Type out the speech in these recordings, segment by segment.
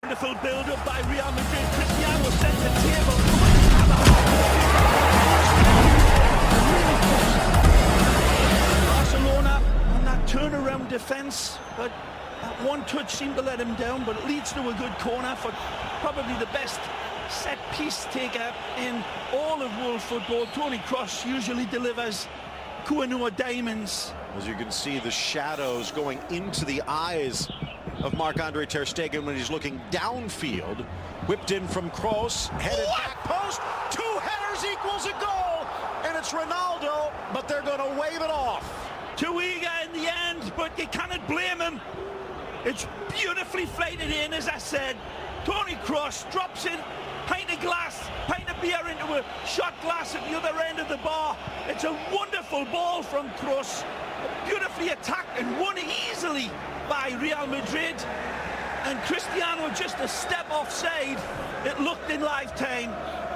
Wonderful build-up by Real Madrid. Cristiano centre table. Barcelona on that turnaround defence, but that one touch seemed to let him down, but it leads to a good corner for probably the best set-piece taker in all of world football. Toni Kroos usually delivers Koh-i-Noor diamonds. As you can see, the shadows going into the eyes of Marc-Andre ter Stegen when he's looking downfield. Whipped in from Kroos, headed back post, 2 headers equals a goal, and it's Ronaldo, but they're going to wave it off. Too eager in the end, but you cannot blame him. It's beautifully flighted in, as I said. Toni Kroos drops in, pint of glass, pint of beer into a shot glass at the other end of the bar. It's a wonderful ball from Kroos, beautifully attacked and won easily by Real Madrid. And Cristiano just a step offside. It looked in lifetime.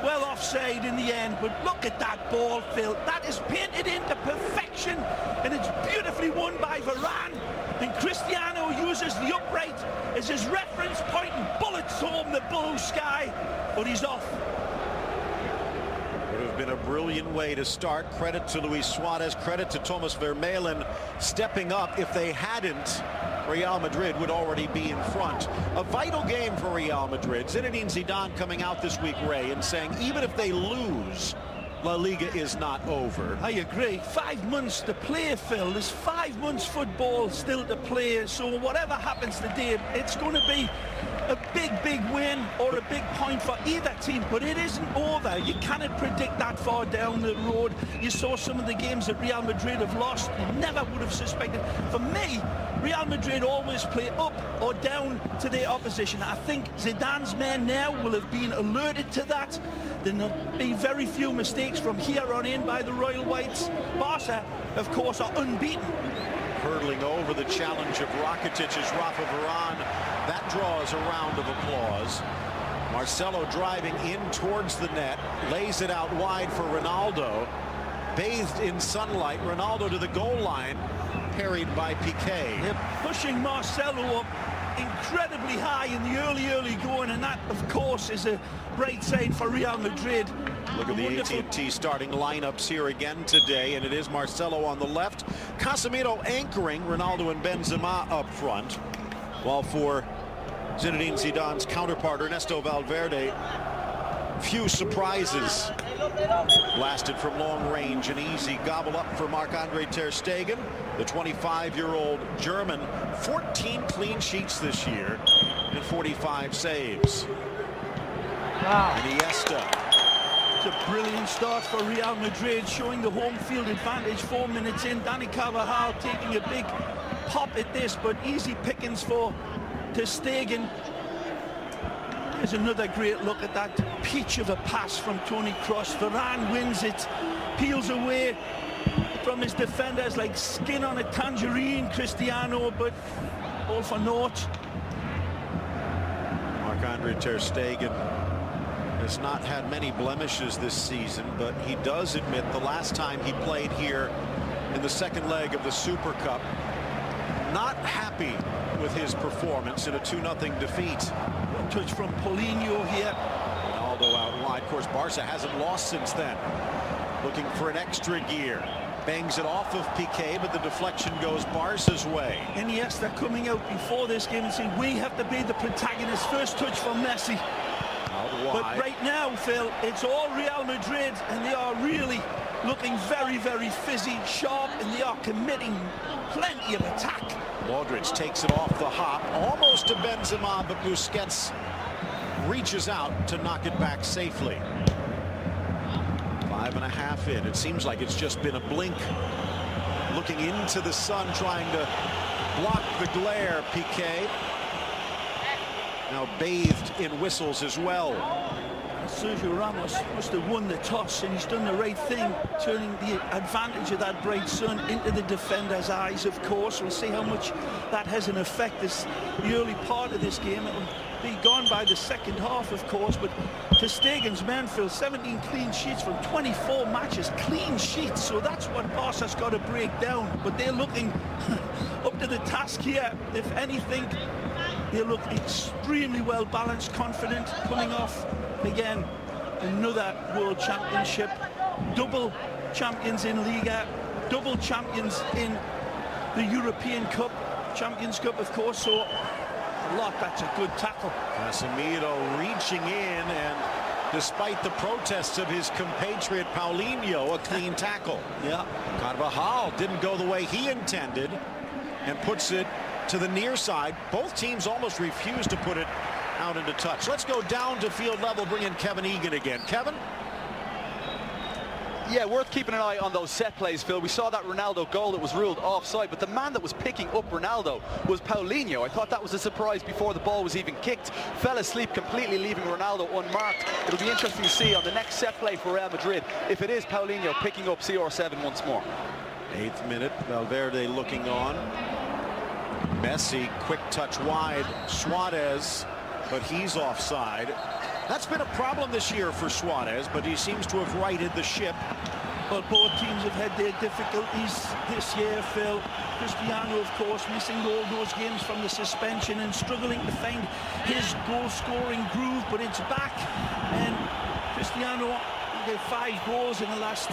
Well offside in the end, but look at that ball, Phil. That is painted into perfection, and it's beautifully won by Varane. And Cristiano uses the upright as his reference point and bullets home the blue sky, but he's off. Would have been a brilliant way to start. Credit to Luis Suarez, credit to Thomas Vermaelen stepping up. If they hadn't, Real Madrid would already be in front. A vital game for Real Madrid. Zinedine Zidane coming out this week, Ray, and saying even if they lose, La Liga is not over. I agree. 5 months to play, Phil. There's 5 months football still to play. So whatever happens today, it's going to be a big win or a big point for either team, but it isn't over. You cannot predict that far down the road. You saw some of the games that Real Madrid have lost. You never would have suspected. For me, Real Madrid always play up or down to their opposition. I think Zidane's men now will have been alerted to that. There'll be very few mistakes from here on in by the Royal Whites. Barca, of course, are unbeaten. Hurtling over the challenge of Rakitic's Rafa Varane. That draws a round of applause. Marcelo driving in towards the net, lays it out wide for Ronaldo. Bathed in sunlight, Ronaldo to the goal line, parried by Piqué. They're pushing Marcelo up incredibly high in the early going, and that, of course, is a bright side for Real Madrid. Look at the AT&T starting lineups here again today, and it is Marcelo on the left, Casemiro anchoring, Ronaldo and Benzema up front, while for Zinedine Zidane's counterpart Ernesto Valverde, few surprises. Blasted from long range, an easy gobble up for Marc-Andre ter Stegen, the 25-year-old German. 14 clean sheets this year and 45 saves. Wow. Iniesta. It's a brilliant start for Real Madrid, showing the home field advantage 4 minutes in. Dani Carvajal taking a big pop at this, but easy pickings for ter Stegen. There's another great look at that peach of a pass from Toni Kroos. Varane wins it, peels away from his defenders like skin on a tangerine, Cristiano, but all for naught. Marc-Andre ter Stegen has not had many blemishes this season, but he does admit the last time he played here in the second leg of the Super Cup, not happy with his performance in a 2-0 defeat. Touch from Paulinho here. Ronaldo out wide. Of course, Barca hasn't lost since then. Looking for an extra gear. Bangs it off of Piqué, but the deflection goes Barca's way. Iniesta coming out before this game and saying, we have to be the protagonist. First touch from Messi. Out wide. But right now, Phil, it's all Real Madrid, and they are really looking very fizzy, sharp, and they are committing plenty of attack. Modric takes it off the hop, almost to Benzema, but Busquets reaches out to knock it back safely. 5.5 in. It seems like it's just been a blink. Looking into the sun, trying to block the glare, Piqué. Now bathed in whistles as well. Sergio Ramos must have won the toss, and he's done the right thing, turning the advantage of that bright sun into the defender's eyes, of course. We'll see how much that has an effect this the early part of this game. It'll be gone by the second half, of course, but ter Stegen's men, Phil, 17 clean sheets from 24 matches. Clean sheets, so that's what Barca's got to break down. But they're looking up to the task here. If anything, They look extremely well balanced, confident, coming off again another World Championship, double champions in Liga, double champions in the European Cup, Champions Cup, of course. So a lot. That's a good tackle. Casemiro reaching in, and despite the protests of his compatriot Paulinho, a clean tackle. Yeah. Carvajal didn't go the way he intended and puts it to the near side. Both teams almost refused to put it out into touch. Let's go down to field level, bring in Kevin Egan again. Kevin? Yeah, worth keeping an eye on those set plays, Phil. We saw that Ronaldo goal that was ruled offside, but the man that was picking up Ronaldo was Paulinho. I thought that was a surprise before the ball was even kicked. Fell asleep, completely leaving Ronaldo unmarked. It'll be interesting to see on the next set play for Real Madrid if it is Paulinho picking up CR7 once more. 8th minute, Valverde looking on. Messi, quick touch wide. Suarez, but he's offside. That's been a problem this year for Suarez, but he seems to have righted the ship. Well, both teams have had their difficulties this year, Phil. Cristiano, of course, missing all those games from the suspension and struggling to find his goal-scoring groove, but it's back. And Cristiano had 5 goals in the last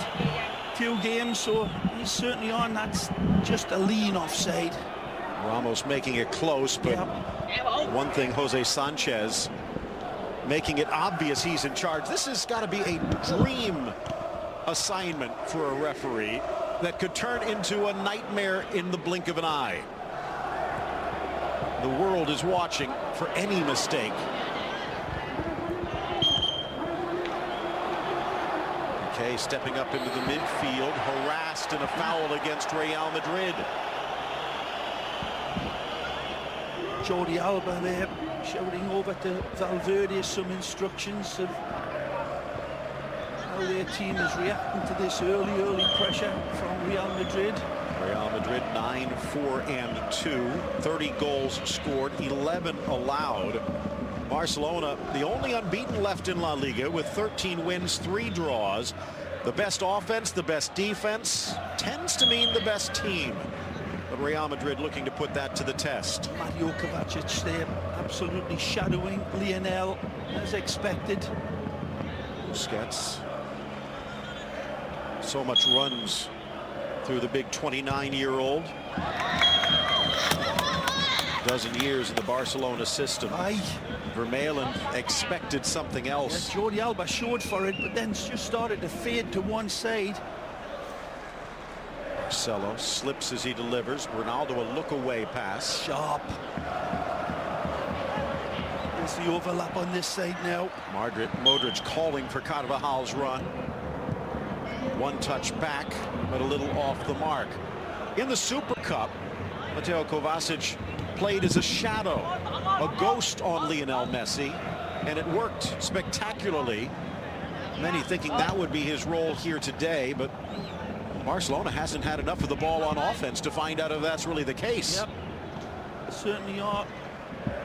2 games, so he's certainly on. That's just a lean offside. Ramos making it close, but one thing, Jose Sanchez making it obvious he's in charge. This has got to be a dream assignment for a referee that could turn into a nightmare in the blink of an eye. The world is watching for any mistake. Okay, stepping up into the midfield, harassed in a foul against Real Madrid. Jordi Alba there shouting over to Valverde some instructions of how their team is reacting to this early pressure from Real Madrid. Real Madrid 9-4-2, 30 goals scored, 11 allowed. Barcelona, the only unbeaten left in La Liga with 13 wins, 3 draws. The best offense, the best defense, tends to mean the best team. But Real Madrid looking to put that to the test. Mario Kovacic there absolutely shadowing Lionel as expected. Busquets. So much runs through the big 29-year-old. Dozen years in the Barcelona system. Vermaelen expected something else. Yeah, Jordi Alba showed for it, but then just started to fade to one side. Marcelo slips as he delivers. Ronaldo a look-away pass. Sharp. There's the overlap on this side now. Modric calling for Carvajal's run. One touch back, but a little off the mark. In the Super Cup, Mateo Kovacic played as a shadow, a ghost on Lionel Messi, and it worked spectacularly. Many thinking that would be his role here today, but Barcelona hasn't had enough of the ball on offense to find out if that's really the case. Yep, certainly are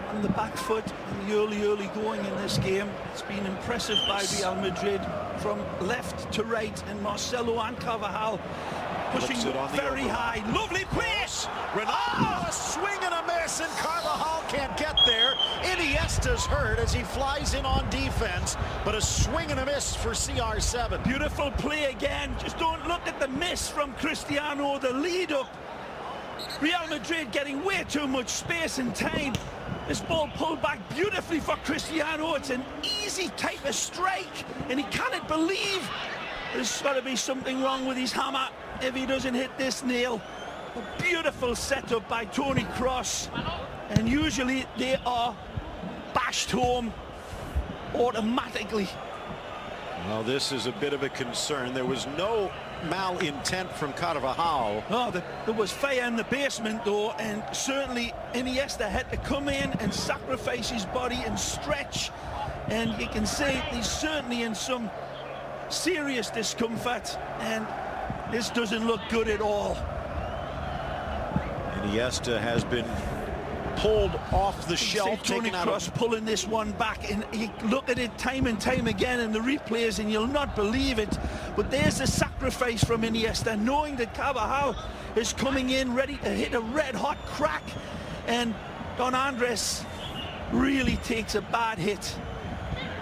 on the back foot in the early going in this game. It's been impressive by Real Madrid from left to right, and Marcelo and Carvajal pushing very high. Lovely pass. Ronaldo, a swing and a miss, and Carvajal can't get there. Iniesta's hurt as he flies in on defense, but a swing and a miss for CR7. Beautiful play again. Just don't look at the miss from Cristiano, the lead up. Real Madrid getting way too much space and time. This ball pulled back beautifully for Cristiano. It's an easy type of strike, and he cannot believe there's got to be something wrong with his hammer if he doesn't hit this nail. A beautiful setup by Toni Kroos, and usually they are bashed home automatically. Well, this is a bit of a concern. There was no malintent from Carvajal. Oh, there was fire in the basement though, and certainly Iniesta had to come in and sacrifice his body and stretch, and you can see he's certainly in some serious discomfort, and this doesn't look good at all. Iniesta has been pulled off the shelf. Toni Kroos pulling this one back, and you look at it time and time again in the replays and you'll not believe it, but there's a sacrifice from Iniesta, knowing that Carvajal is coming in ready to hit a red hot crack, and Don Andres really takes a bad hit.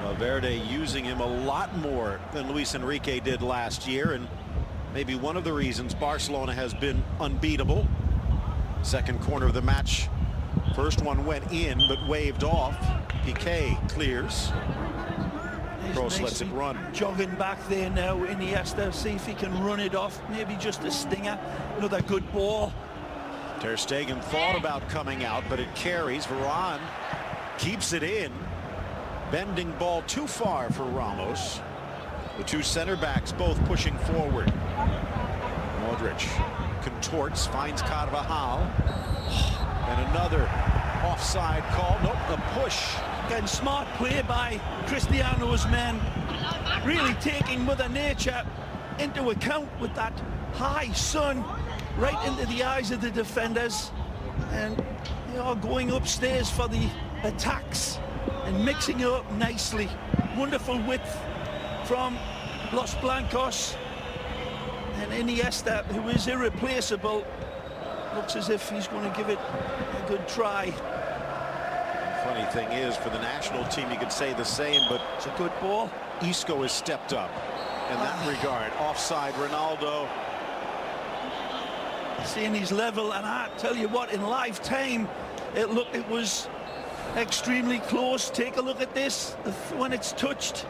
Valverde using him a lot more than Luis Enrique did last year, and maybe one of the reasons Barcelona has been unbeatable. Second corner of the match. First one went in, but waved off. Piqué clears. Kroos lets it run. Jogging back there now, Iniesta, see if he can run it off. Maybe just a stinger. Another good ball. Ter Stegen thought about coming out, but it carries. Varane keeps it in. Bending ball too far for Ramos. The two center backs both pushing forward. Modric contorts, finds Carvajal. And another offside call. Nope, a push. Again, smart play by Cristiano's men. Really taking Mother Nature into account with that high sun right into the eyes of the defenders. And they are going upstairs for the attacks and mixing it up nicely. Wonderful width from Los Blancos. And Iniesta, who is irreplaceable, looks as if he's going to give it a good try. Funny thing is, for the national team, you could say the same, but it's a good ball. Isco has stepped up in that regard. Offside, Ronaldo. Seeing his level, and I tell you what, in live time, it was extremely close. Take a look at this when it's touched.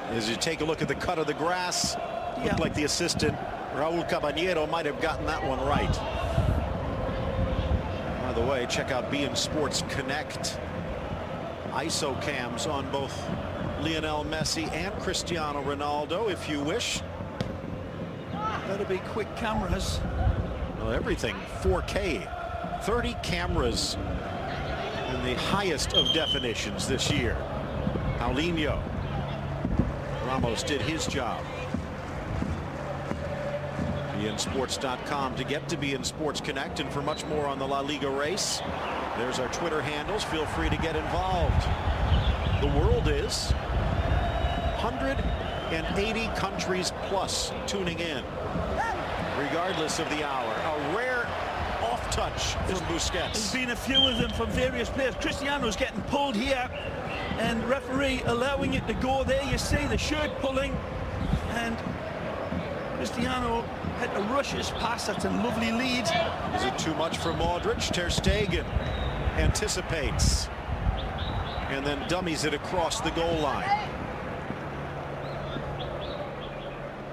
As you take a look at the cut of the grass, looked like the assistant Raul Caballero might have gotten that one right. By the way, check out beIN Sports Connect. ISO cams on both Lionel Messi and Cristiano Ronaldo, if you wish. Better be quick cameras. Well, everything 4K, 30 cameras in the highest of definitions this year. Paulinho. Ramos did his job. beINSports.com to get to beIN Sports Connect, and for much more on the La Liga race, there's our Twitter handles. Feel free to get involved. The world is 180 countries plus tuning in, regardless of the hour. A rare off touch from Busquets. There's been a few of them from various players. Cristiano's getting pulled here, and referee allowing it to go there. You see the shirt pulling, and Cristiano had to rush his pass. That's a lovely lead. Is it too much for Modric? Ter Stegen anticipates and then dummies it across the goal line.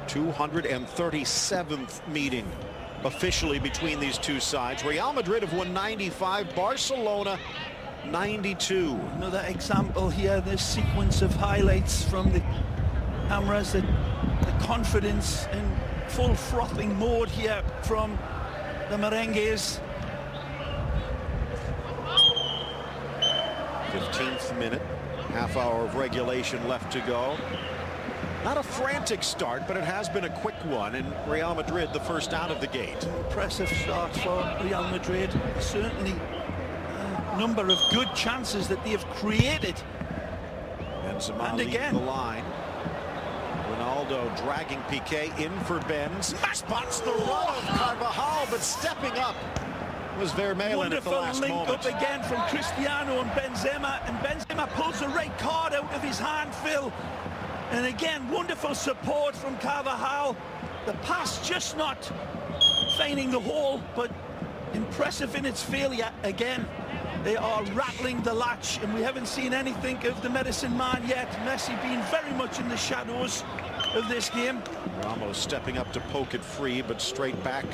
237th meeting officially between these two sides. Real Madrid have won 95, Barcelona 92. Another example here, this sequence of highlights from the cameras, the confidence in full frothing mode here from the Merengues. 15th minute, half hour of regulation left to go. Not a frantic start, but it has been a quick one, and Real Madrid the first out of the gate. Impressive start for Real Madrid. Certainly a number of good chances that they have created. Benzema and again, the line. Ronaldo dragging Piqué in for Benz. Spots the run of Carvajal, but stepping up was Vermaelen at the last moment. Wonderful link up again from Cristiano and Benzema pulls the red card out of his hand, Phil. And again, wonderful support from Carvajal. The pass just not finding the hole, but impressive in its failure again. They are rattling the latch, and we haven't seen anything of the medicine man yet. Messi being very much in the shadows of this game. Ramos stepping up to poke it free, but straight back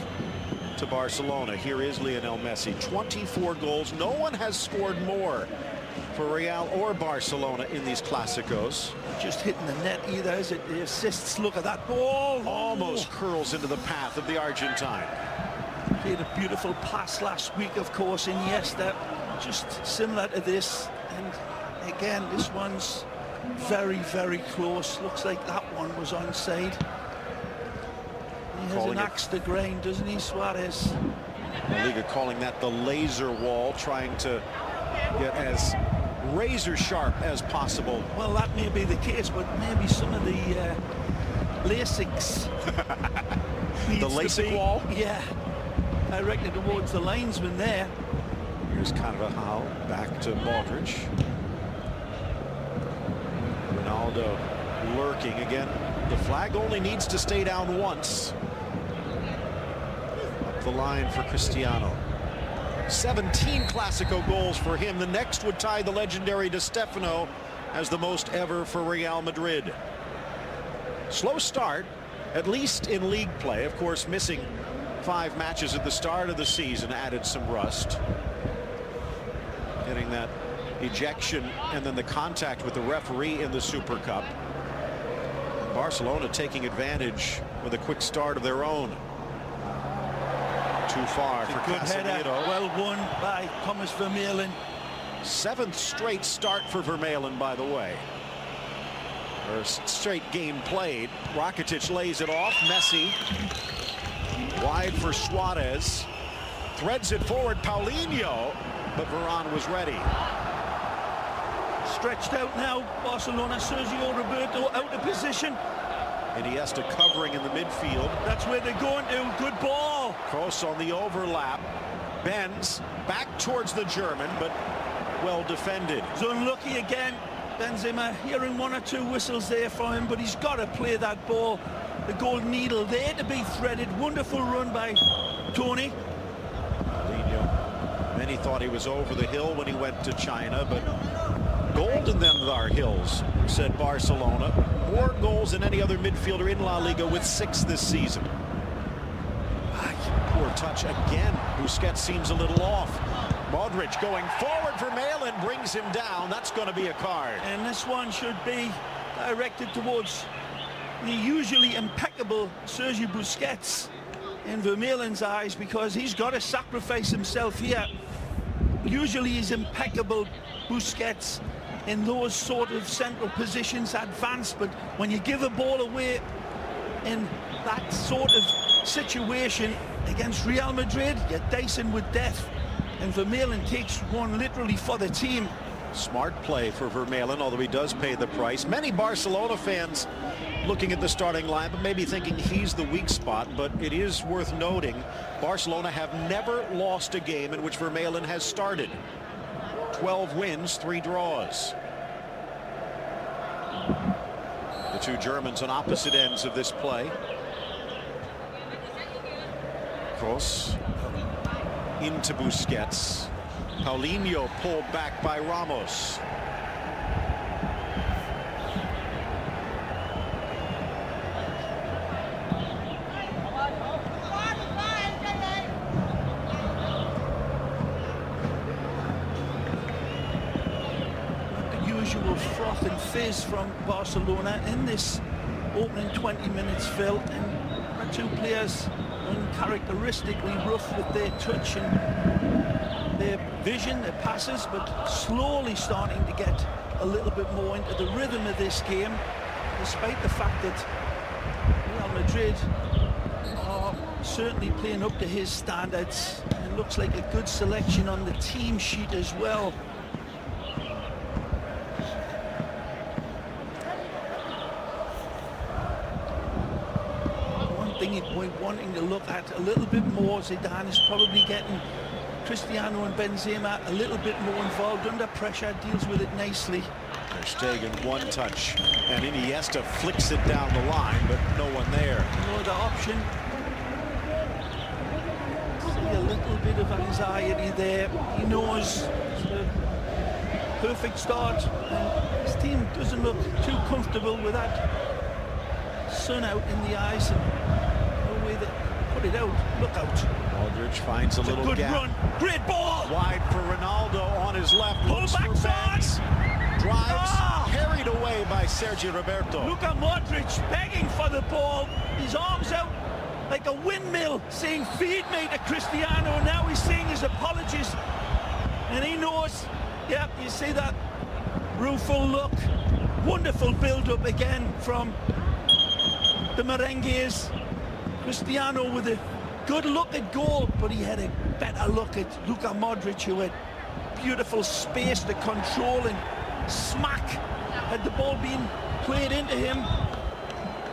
to Barcelona. Here is Lionel Messi, 24 goals. No one has scored more for Real or Barcelona in these Clásicos. Just hitting the net either, is it? The assists, look at that ball. Almost curls into the path of the Argentine. Played a beautiful pass last week, of course, Iniesta. Just similar to this. And again, this one's very, very close. Looks like that one was onside. He has an axe to grind, doesn't he, Suarez? La Liga calling that the laser wall, trying to get as razor sharp as possible. Well, that may be the case, but maybe some of the LASIKs the LASIK wall? Yeah, directed towards the linesman there. Here's Carvajal back to Modric. Ronaldo lurking again. The flag only needs to stay down once. Up the line for Cristiano. 17 Clasico goals for him. The next would tie the legendary Di Stefano as the most ever for Real Madrid. Slow start, at least in league play. Of course, missing 5 matches at the start of the season added some rust. Getting that ejection and then the contact with the referee in the Super Cup. Barcelona taking advantage with a quick start of their own. Too far for good header, Casemiro. well won by Thomas Vermaelen. 7th straight start for Vermaelen, by the way. First straight game played. Rakitic lays it off. Messi wide for Suarez. Threads it forward. Paulinho, but Varane was ready. Stretched out now. Barcelona. Sergio Roberto out of position. Iniesta covering in the midfield. That's where they're going to. Good ball. Kroos on the overlap. Bends back towards the German, but well defended. He's unlucky again. Benzema hearing 1 or 2 whistles there for him, but he's got to play that ball. The golden needle there to be threaded. Wonderful run by Tony. Paulinho. Many thought he was over the hill when he went to China, but gold in them are hills, said Barcelona. More goals than any other midfielder in La Liga with 6 this season. Poor touch again. Busquets seems a little off. Modric going forward. Vermaelen brings him down. That's going to be a card. And this one should be directed towards the usually impeccable Sergio Busquets in Vermaelen's eyes, because he's got to sacrifice himself here. Usually he's impeccable, Busquets, in those sort of central positions, advanced, but when you give a ball away in that sort of situation against Real Madrid, you're dicing with death, and Vermaelen takes one literally for the team. Smart play for Vermaelen, although he does pay the price. Many Barcelona fans looking at the starting line, but maybe thinking he's the weak spot. But it is worth noting, Barcelona have never lost a game in which Vermaelen has started. 12 wins, 3 draws. The 2 Germans on opposite ends of this play. Kroos into Busquets. Paulinho pulled back by Ramos. The usual froth and fizz from Barcelona in this opening 20 minutes, Phil, and our 2 players uncharacteristically rough with their touch and their vision, their passes, but slowly starting to get a little bit more into the rhythm of this game, despite the fact that Real Madrid are certainly playing up to his standards. And it looks like a good selection on the team sheet as well. We're wanting to look at a little bit more. Zidane is probably getting Cristiano and Benzema a little bit more involved under pressure, deals with it nicely. Ter Stegen, 1 touch, and Iniesta flicks it down the line, but no one there. No other option. See a little bit of anxiety there. He knows it's the perfect start, and his team doesn't look too comfortable with that sun out in the eyes. Put it out, look out. Modric finds a little good gap. Run, great ball. Wide for Ronaldo on his left. Pull Looks back for Benz. Drives, carried away by Sergio Roberto. Luka Modric begging for the ball. His arms out like a windmill, saying feed me to Cristiano. And now he's saying his apologies. And he knows, yeah, you see that rueful look. Wonderful build-up again from the Merengues. Cristiano with a good look at goal, but he had a better look at Luka Modric, who had beautiful space to control and smack had the ball been played into him.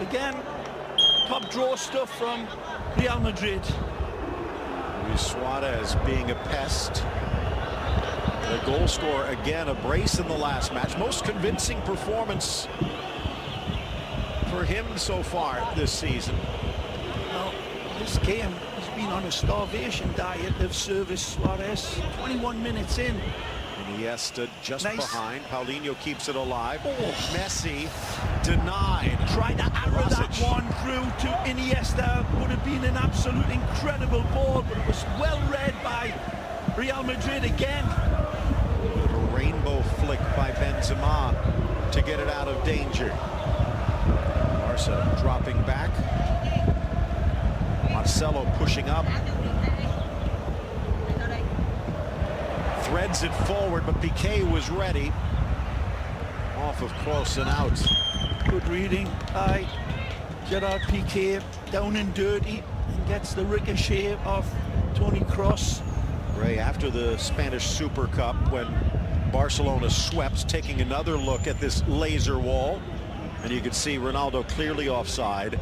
Again, top draw stuff from Real Madrid. Luis Suarez being a pest. The goal scorer again, a brace in the last match. Most convincing performance for him so far this season. Well, this game has been on a starvation diet of service. Suarez, 21 minutes in. Iniesta just Nice. behind. Paulinho keeps it alive. Oh. Messi denied. Tried to arrow that Krasic. one through to Iniesta. Would have been an absolute incredible ball, but it was well read by Real Madrid again. A rainbow flick by Benzema to get it out of danger. Barca dropping back. Marcelo pushing up. Threads it forward, but Piqué was ready. Off of Kroos and out. Good reading by Gerard Piqué, down and dirty, and gets the ricochet of Toni Kroos. Ray, after the Spanish Super Cup, when Barcelona swept, taking another look at this laser wall, and you could see Ronaldo clearly offside.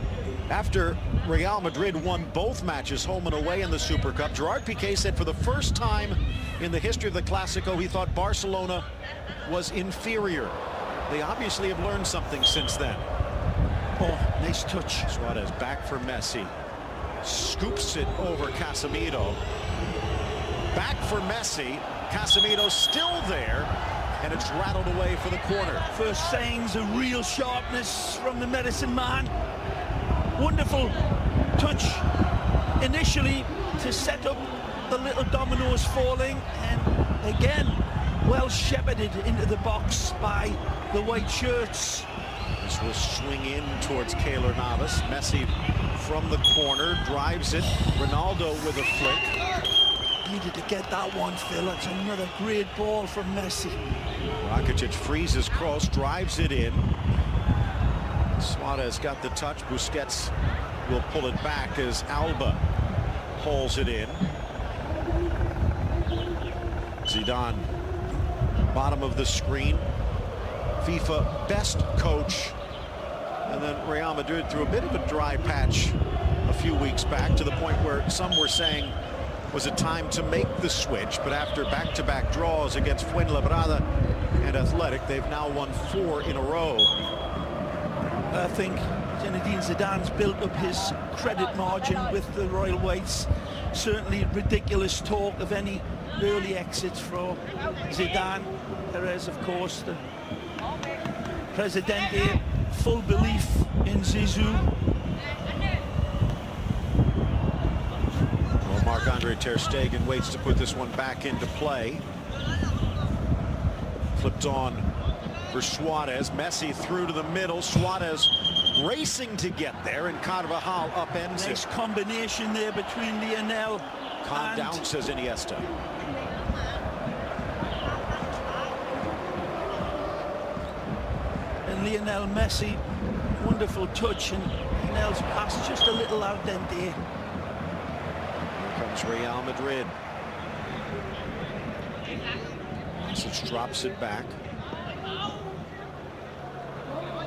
After Real Madrid won both matches, home and away in the Super Cup, Gerard Piqué said for the first time in the history of the Clásico, he thought Barcelona was inferior. They obviously have learned something since then. Oh, nice touch. Suarez back for Messi. Scoops it over Casemiro. Back for Messi. Casemiro still there, and it's rattled away for the corner. First signs of real sharpness from the medicine man. Wonderful touch initially to set up the little dominoes falling, and again well shepherded into the box by the white shirts. This will swing in towards Keylor Navas. Messi from the corner drives it. Ronaldo with a flick. Needed to get that one, Phil. It's another great ball from Messi. Rakitic freezes Kroos, drives it in. Suarez got the touch. Busquets will pull it back as Alba hauls it in. Zidane, bottom of the screen. FIFA best coach. And then Real Madrid through a bit of a dry patch a few weeks back, to the point where some were saying, was it time to make the switch? But after back-to-back draws against Fuenlabrada and Athletic, they've now won 4 in a row. I think Zinedine Zidane's built up his credit margin with the Royal Whites. Certainly ridiculous talk of any early exits for Zidane. Perez, of course, the Presidente, full belief in Zizou. Well, Marc-Andre ter Stegen waits to put this one back into play. Flipped on for Suarez. Messi through to the middle. Suarez racing to get there, and Carvajal upends Nice it. combination there between Lionel Calm and down, says Iniesta. Lionel Messi. Wonderful touch, and Lionel's pass just a little al dente. Here comes Real Madrid. Krasic drops it back.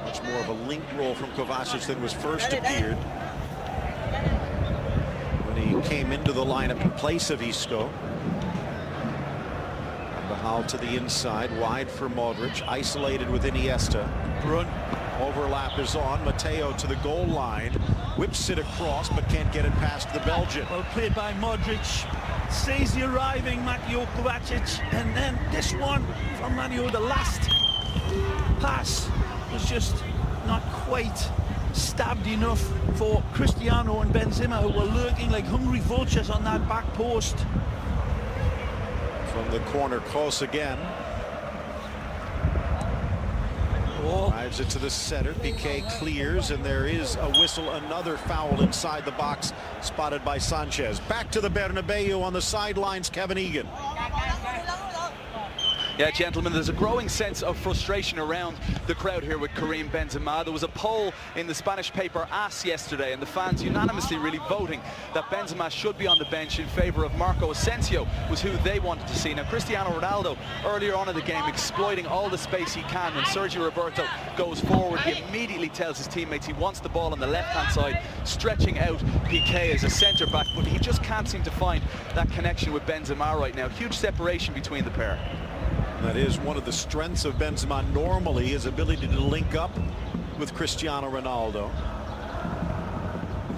Much more of a link roll from Kovacic than was first appeared when he came into the lineup in place of Isco. Carvajal to the inside, wide for Modric, isolated with Iniesta. Run. Overlap is on. Mateo to the goal line, whips it across, but can't get it past the Belgian. Well played by Modric. Sees the arriving Mateo Kovacic, and then this one from Mateo. The last pass was just not quite stabbed enough for Cristiano and Benzema, who were lurking like hungry vultures on that back post. From the corner, Kroos again. Drives it to the center. Piqué clears, and there is a whistle. Another foul inside the box, spotted by Sanchez. Back to the Bernabeu on the sidelines, Kevin Egan. Yeah, gentlemen, there's a growing sense of frustration around the crowd here with Karim Benzema. There was a poll in the Spanish paper AS yesterday, and the fans unanimously really voting that Benzema should be on the bench in favour of Marco Asensio, was who they wanted to see. Now, Cristiano Ronaldo, earlier on in the game, exploiting all the space he can. When Sergio Roberto goes forward, he immediately tells his teammates he wants the ball on the left-hand side, stretching out Piqué as a centre-back, but he just can't seem to find that connection with Benzema right now. Huge separation between the pair. That is one of the strengths of Benzema normally, his ability to link up with Cristiano Ronaldo.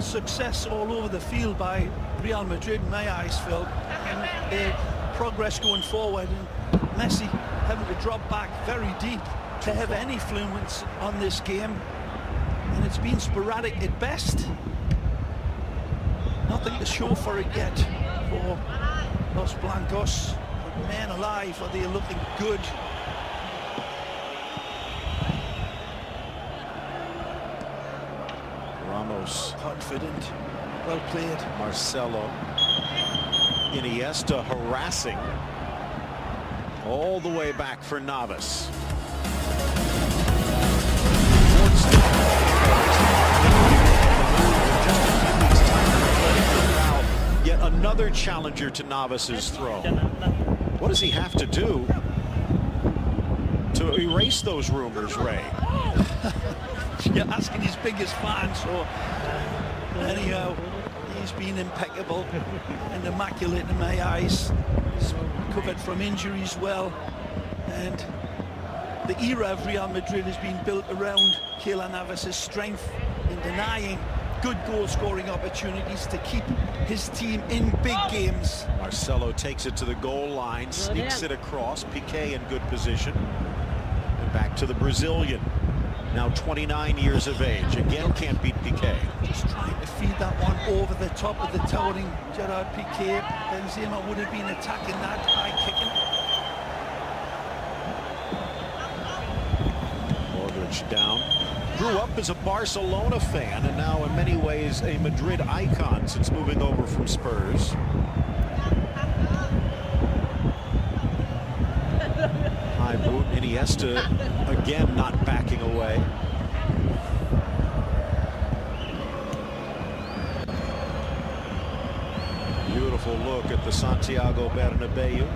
Success all over the field by Real Madrid in my eyes, Phil, and their progress going forward, and Messi having to drop back very deep to have any influence on this game, and it's been sporadic at best. Nothing to show for it yet for Los Blancos, but man alive, are they looking good. Ramos, confident, well played. Marcelo, Iniesta harassing all the way back for Navas. Yet another challenger to Navas's throw. What does he have to do to erase those rumors, Ray? You're asking his biggest fan, so anyhow, he's been impeccable and immaculate in my eyes. He's recovered from injuries well, and the era of Real Madrid has been built around Keylor Navas's strength in denying good goal-scoring opportunities to keep his team in big games. Marcelo takes it to the goal line, sneaks it across. Piqué in good position. And back to the Brazilian, now 29 years of age. Again, can't beat Piqué. Just trying to feed that one over the top of the towering Gerard Piqué. Benzema would have been attacking that, high kicking. Modric down. Grew up as a Barcelona fan and now in many ways a Madrid icon since moving over from Spurs. High boot, Iniesta again not backing away. Beautiful look at the Santiago Bernabeu.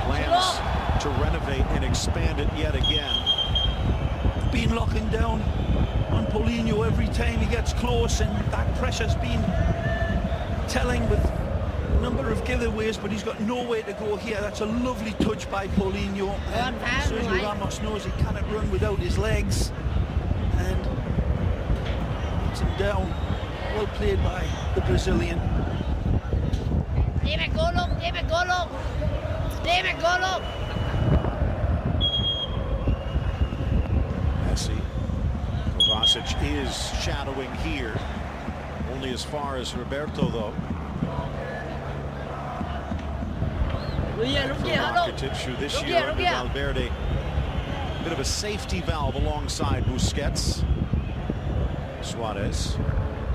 Plans to renovate and expand it yet again. Been locking down on Paulinho every time he gets close, and that pressure's been telling with a number of giveaways, but he's got nowhere to go here. That's a lovely touch by Paulinho, and Sergio Ramos knows he cannot run without his legs, and puts him down. Well played by the Brazilian. Messi. Kovacic is shadowing here. Only as far as Roberto, though. Rakitic, who this year under Valverde, bit of a safety valve alongside Busquets. Suarez.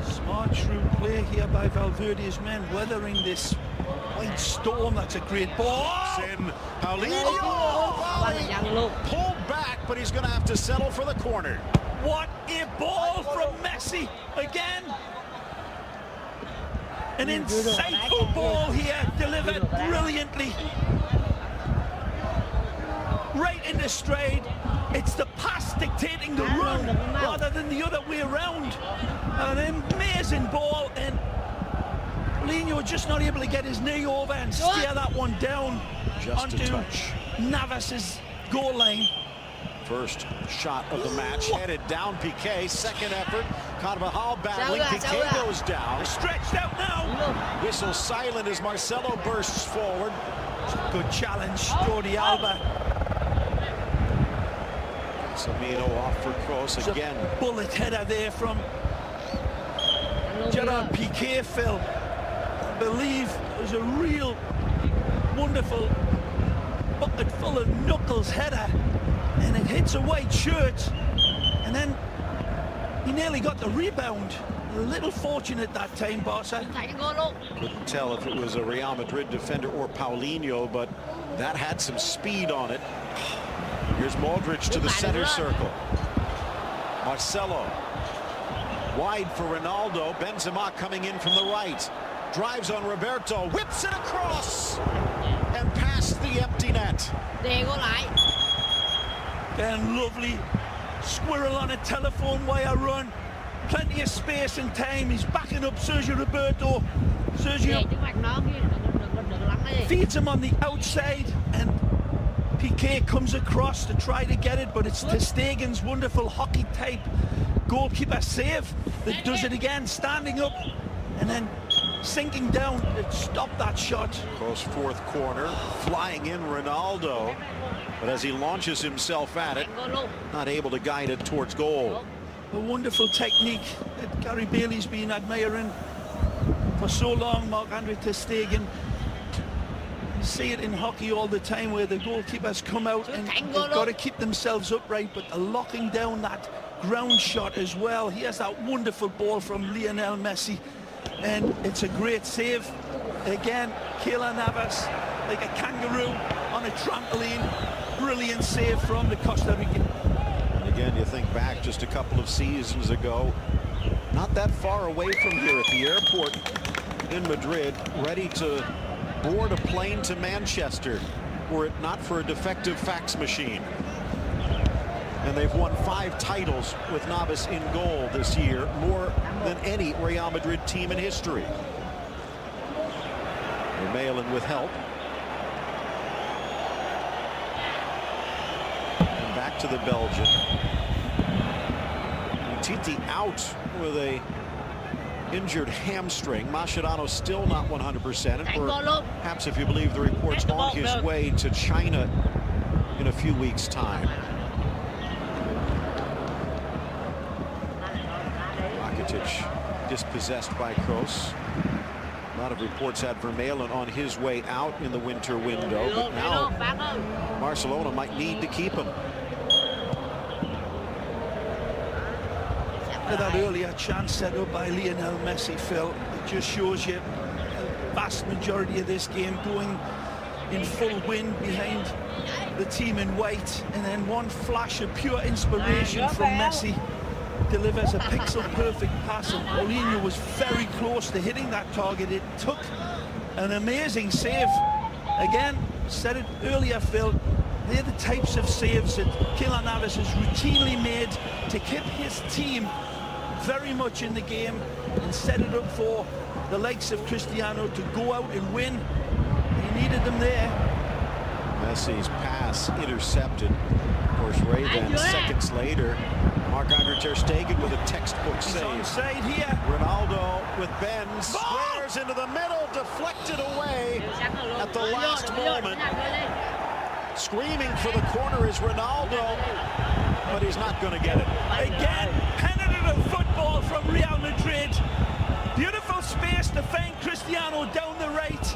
Smart, shrewd play here by Valverde's men, weathering this white storm. That's a great ball. In Paulinho. Pulled back, but he's going to have to settle for the corner. What a ball from Messi again. An insightful ball here, delivered brilliantly. Right into stride. It's the pass dictating the run rather than the other way around. An amazing ball, and Paulinho just not able to get his knee over and steer that one down Just onto a touch. Navas's goal line. First shot of the match, headed down Piqué. Second effort, Carvajal battling. Piqué goes down. Stretched out now. Whistle silent as Marcelo bursts forward. Good challenge, Jordi Alba. Samino off for cross again. Bullet header there from Gerard Piqué, Phil. I believe it was a real wonderful bucket full of knuckles header, and it hits a white shirt, and then he nearly got the rebound. A little fortunate that time, Barca. Couldn't tell if it was a Real Madrid defender or Paulinho, but that had some speed on it. Here's Modric to the center circle. Marcelo. Wide for Ronaldo. Benzema coming in from the right. Drives on Roberto. Whips it across. And past the empty net. Again, lovely squirrel on a telephone wire run. Plenty of space and time. He's backing up Sergio Roberto. Sergio feeds him on the outside, and Piqué comes across to try to get it, but it's ter Stegen's wonderful hockey-type goalkeeper save that does it again, standing up and then sinking down to stop that shot. Close fourth corner, flying in Ronaldo, but as he launches himself at it, not able to guide it towards goal. A wonderful technique that Gary Bailey's been admiring for so long, Marc-Andre ter Stegen. You see it in hockey all the time where the goalkeepers come out and they've got to keep themselves upright, but they're locking down that ground shot as well. He has that wonderful ball from Lionel Messi, and it's a great save. Again, Keylor Navas, like a kangaroo on a trampoline. Brilliant save from the Costa Rican. Again, you think back just a couple of seasons ago, not that far away from here at the airport in Madrid, ready to board a plane to Manchester, were it not for a defective fax machine. And they've won 5 titles with Navas in goal this year, more than any Real Madrid team in history. Vermaelen with help. And back to the Belgian. Titi out with a injured hamstring. Mascherano still not 100%. And perhaps, if you believe the reports, on his way to China in a few weeks' time. Rakitic dispossessed by Kroos. A lot of reports had Vermaelen on his way out in the winter window, but now Barcelona might need to keep him. That earlier chance set up by Lionel Messi, Phil, it just shows you the vast majority of this game going in full wind behind the team in white, and then one flash of pure inspiration from Messi delivers a pixel-perfect pass, and Paulinho was very close to hitting that target. It took an amazing save. Again, said it earlier, Phil, they're the types of saves that Keylor Navas has routinely made to keep his team very much in the game and set it up for the likes of Cristiano to go out and win. He needed them there. Messi's pass intercepted. Of course, Ray then seconds later. Marc-Andre ter Stegen with a textbook save. Onside here. Ronaldo with Benz, squares into the middle, deflected away at the last moment. Screaming for the corner is Ronaldo, but he's not going to get it. Again, penetrative football from Real Madrid. Beautiful space to find Cristiano down the right.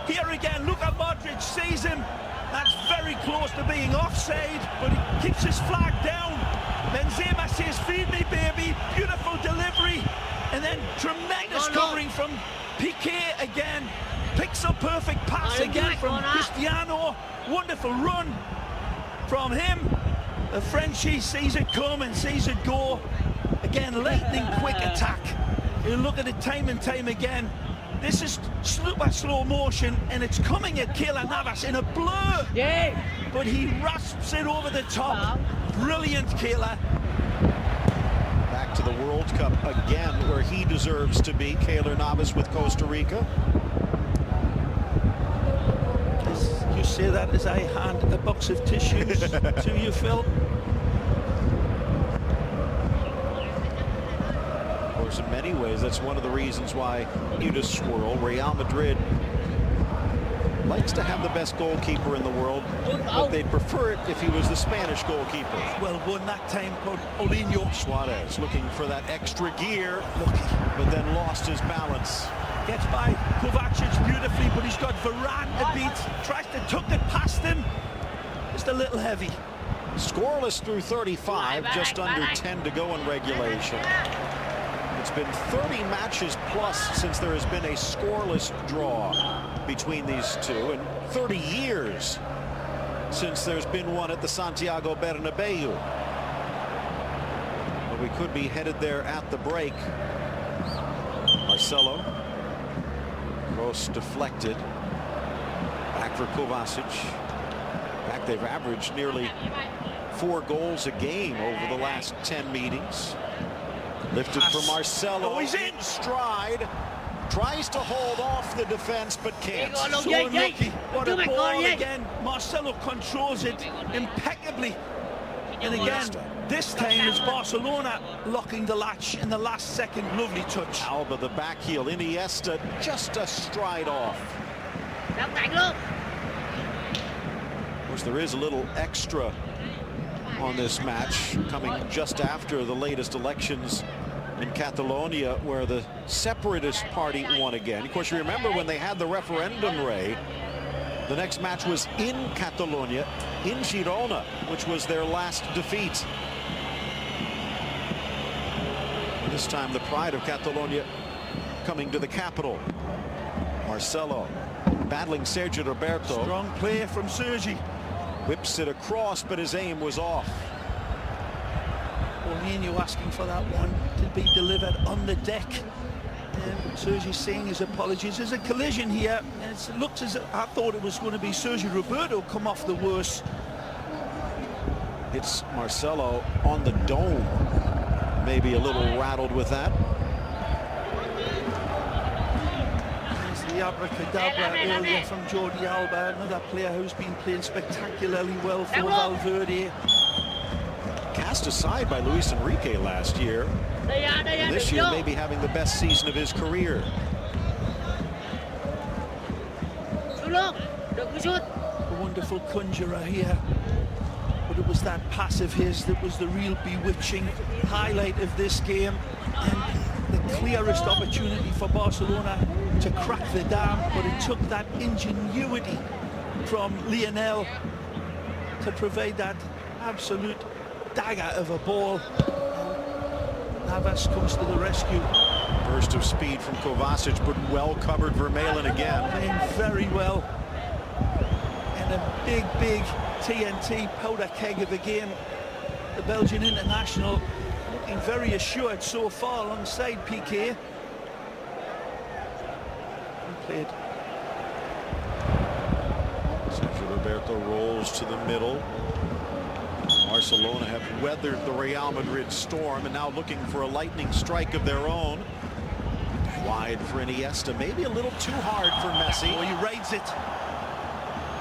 Here again, Luka Modric sees him. That's very close to being offside, but he keeps his flag down. Benzema says, "Feed me, baby." Beautiful delivery, and then tremendous covering from Piqué again. Pixel perfect pass again from Cristiano. Wonderful run from him. The Frenchie sees it come and sees it go. Again, lightning quick attack. You look at it time and time again. This is super slow motion, and it's coming at Keylor Navas in a blur. But he rasps it over the top. Brilliant, Keylor. Back to the World Cup again, where he deserves to be. Keylor Navas with Costa Rica. You say that as I hand a box of tissues to you, Phil. Of course, in many ways, that's one of the reasons why you just swirl. Real Madrid likes to have the best goalkeeper in the world, but they'd prefer it if he was the Spanish goalkeeper. Well won that time, Paulinho. Suarez looking for that extra gear, but then lost his balance. Gets by Kovacic beautifully, but he's got Varane to beat. Tries to tuck it past him. Just a little heavy. Scoreless through 35, just under 10 to go in regulation. It's been 30 matches plus since there has been a scoreless draw between these two, and 30 years since there's been one at the Santiago Bernabeu. But we could be headed there at the break. Marcelo. Kroos deflected. Back for Kovacic. Back, they've averaged nearly 4 goals a game over the last 10 meetings. Lifted for Marcelo. Oh, he's in stride. Tries to hold off the defense, but can't. So unlucky. What a ball again. Marcelo controls it impeccably. And again, this time it's Barcelona locking the latch in the last second. Lovely touch. Alba, the back heel. Iniesta just a stride off. Of course, there is a little extra on this match coming just after the latest elections in Catalonia, where the separatist party won again. Of course, you remember when they had the referendum, Ray, the next match was in Catalonia, in Girona, which was their last defeat. This time, the pride of Catalonia coming to the capital. Marcelo battling Sergio Roberto. Strong play from Sergi. Whips it across, but his aim was off. Paulinho asking for that one to be delivered on the deck. Sergi saying his apologies. There's a collision here. It looks as if I thought it was going to be Sergio Roberto come off the worst. It's Marcelo on the dome. Maybe a little rattled with that. There's the abracadabra earlier from Jordi Alba, another player who's been playing spectacularly well for Valverde. Cast aside by Luis Enrique last year. And this year maybe having the best season of his career. A wonderful conjurer here. But it was that pass of his that was the real bewitching highlight of this game. And the clearest opportunity for Barcelona to crack the dam. But it took that ingenuity from Lionel to provide that absolute dagger of a ball. Navas comes to the rescue. Burst of speed from Kovacic, but well covered Vermaelen again. Playing very well. And a big TNT powder keg of a game. The Belgian international looking very assured so far alongside Piqué. Played. Sergio Roberto rolls to the middle. Barcelona have weathered the Real Madrid storm and now looking for a lightning strike of their own. Wide for Iniesta, maybe a little too hard for Messi. Oh, he rides it.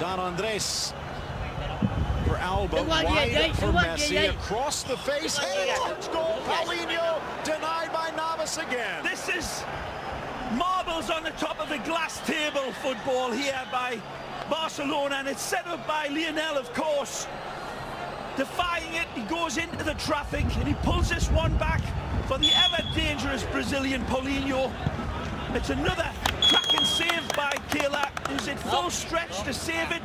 Don Andres for Alba, wide for Messi, across the face, and a touch goal. Paulinho denied by Navas again. This is marbles on the top of a glass table football here by Barcelona, and it's set up by Lionel, of course. Defying it, he goes into the traffic and he pulls this one back for the ever-dangerous Brazilian Paulinho. It's another cracking save by Keylor, who's at full stretch to save it,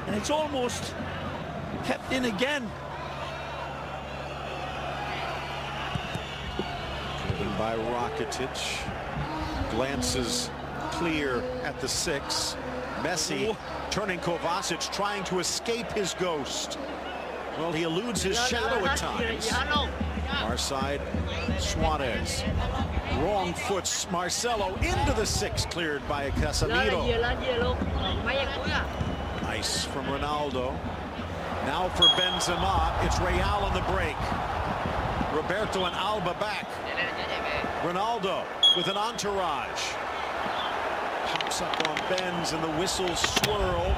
and it's almost kept in again. Driven by Rakitic, glances clear at the 6. Messi turning Kovacic, trying to escape his ghost. Well, he eludes his shadow at times. Our side, Suarez. Wrong foot, Marcelo into the 6, cleared by Casemiro. Nice from Ronaldo. Now for Benzema, it's Real on the break. Roberto and Alba back. Ronaldo with an entourage. Pops up on Benz and the whistles swirl.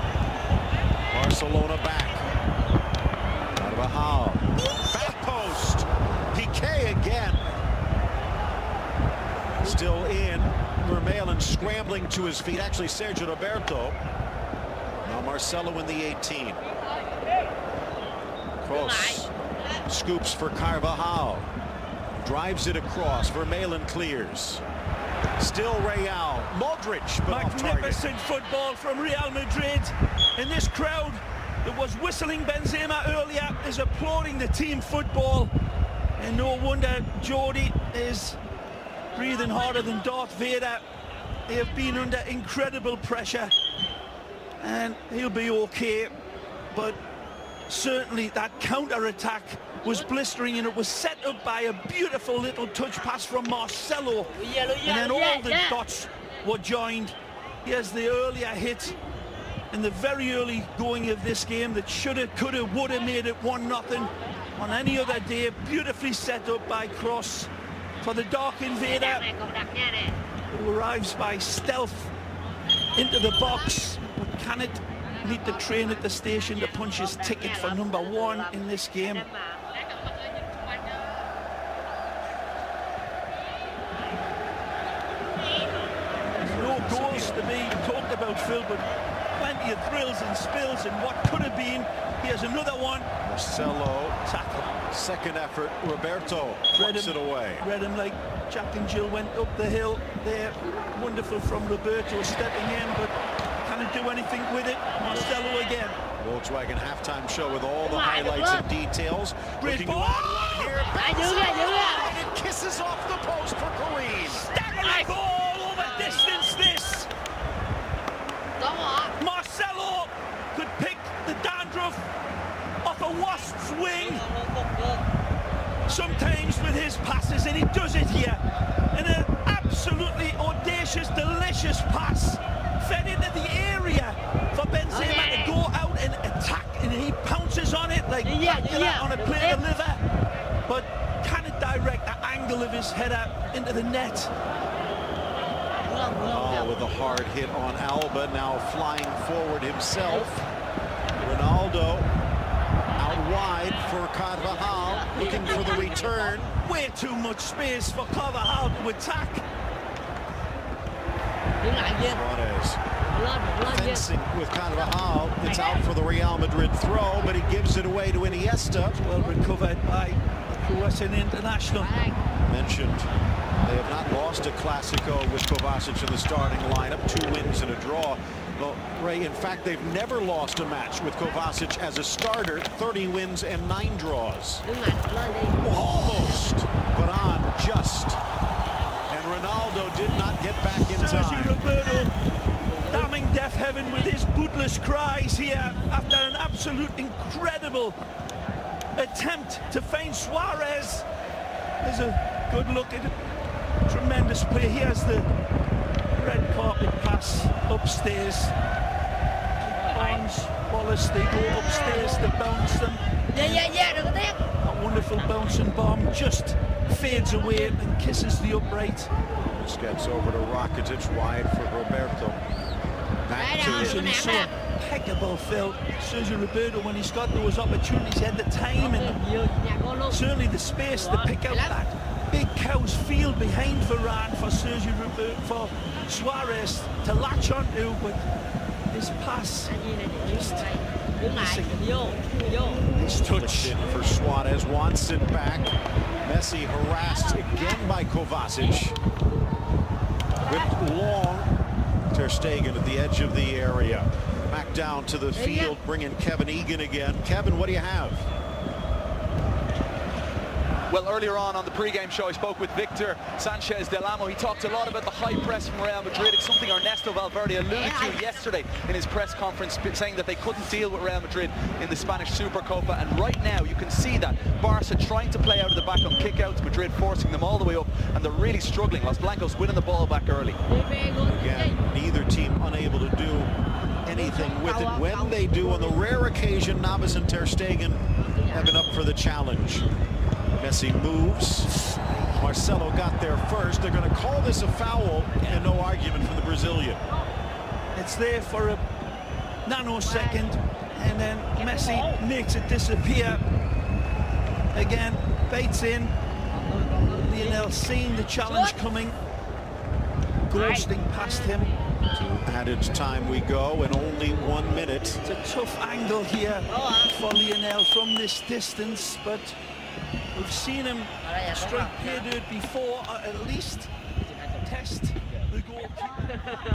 Barcelona back. Carvajal. Back post. Piqué again. Still in. Vermaelen scrambling to his feet. Actually, Sergio Roberto. Now Marcelo in the 18. Cross. Scoops for Carvajal. Drives it across. Vermaelen clears. Still Real. Modric, but magnificent football from Real Madrid. And this crowd that was whistling Benzema earlier is applauding the team football. And no wonder Jordi is breathing harder than Darth Vader. They have been under incredible pressure. And he'll be okay. But certainly that counter-attack was blistering, and it was set up by a beautiful little touch pass from Marcelo. And then all the dots were joined. Here's the earlier hit in the very early going of this game that shoulda, coulda, woulda made it 1-0 on any other day. Beautifully set up by Cross for the Dark Invader. who arrives by stealth into the box, but can it meet the train at the station to punch his ticket for #1 in this game? No goals to be talked about, Phil, but plenty of thrills and spills and what could have been. Here's another one. Marcelo, Tackle. second effort. Roberto puts it away. Read him like Jack and Jill went up the hill there. Wonderful from Roberto stepping in, but can it do anything with it? Marcelo again. Volkswagen halftime show with all the highlights and details. Great Looking to ball. add one here. It kisses off the post for Kareem. Staggering ball over distance this. Marcelo could pick the dandruff off a wasp's wing. Sometimes with his passes, and he does it here. In an absolutely audacious, delicious pass. Fed into the area for Benzema to go out and attack, and he pounces on it like on a plate of liver. But can it direct the angle of his header into the net? Oh, with a hard hit on Alba, now flying forward himself. Ronaldo out wide for Carvajal, looking for the return. Way too much space for Carvajal to attack. Suarez fencing with Carvajal. It's out for the Real Madrid throw, but he gives it away to Iniesta. Well recovered by the Croatian international. Mentioned they have not lost a Clasico with Kovacic in the starting lineup. 2 wins and a draw. Well, Ray, in fact, they've never lost a match with Kovacic as a starter. 30 wins and 9 draws. Almost, but on just. And Ronaldo did not get back in Sergio time. Roberto damning deaf heaven with his bootless cries here after an absolute incredible attempt to feint Suarez. There's a good look at it. Tremendous play. Here's the red carpet pass upstairs. Barnes, Wallace, they go upstairs to bounce them. A wonderful bouncing bomb just fades away and kisses the upright. Gets over to Rakitic, wide for Roberto. Back to So impeccable, Phil. Sergio Roberto, when he's got those opportunities, he had the time and certainly the space to pick out that big cow's field behind Varane for Sergio Roberto, for Suarez to latch onto, but his pass just missing. His touch. in for Suarez, wants it back. Messi harassed again by Kovacic. Whipped long. Ter Stegen at the edge of the area. Back down to the field, bringing Kevin Egan again. Kevin, what do you have? Well, earlier on the pre-game show, I spoke with Victor Sanchez Del Amo. He talked a lot about the high press from Real Madrid. It's something Ernesto Valverde alluded to yesterday in his press conference, saying that they couldn't deal with Real Madrid in the Spanish Supercopa. And right now, you can see that Barca trying to play out of the back on kickouts, Madrid forcing them all the way up, and they're really struggling. Los Blancos winning the ball back early. Again, neither team unable to do anything with it. When they do, on the rare occasion, Navas and Ter Stegen have been up for the challenge. Messi moves. Marcelo got there first. They're going to call this a foul, and no argument from the Brazilian. It's there for a nanosecond, and then Messi makes it disappear. Again, baits in. Lionel seeing the challenge coming, ghosting past him. To added time we go, and only 1 minute. It's a tough angle here for Lionel from this distance, but we've seen him strike pay dirt before, or at least test the goalkeeper.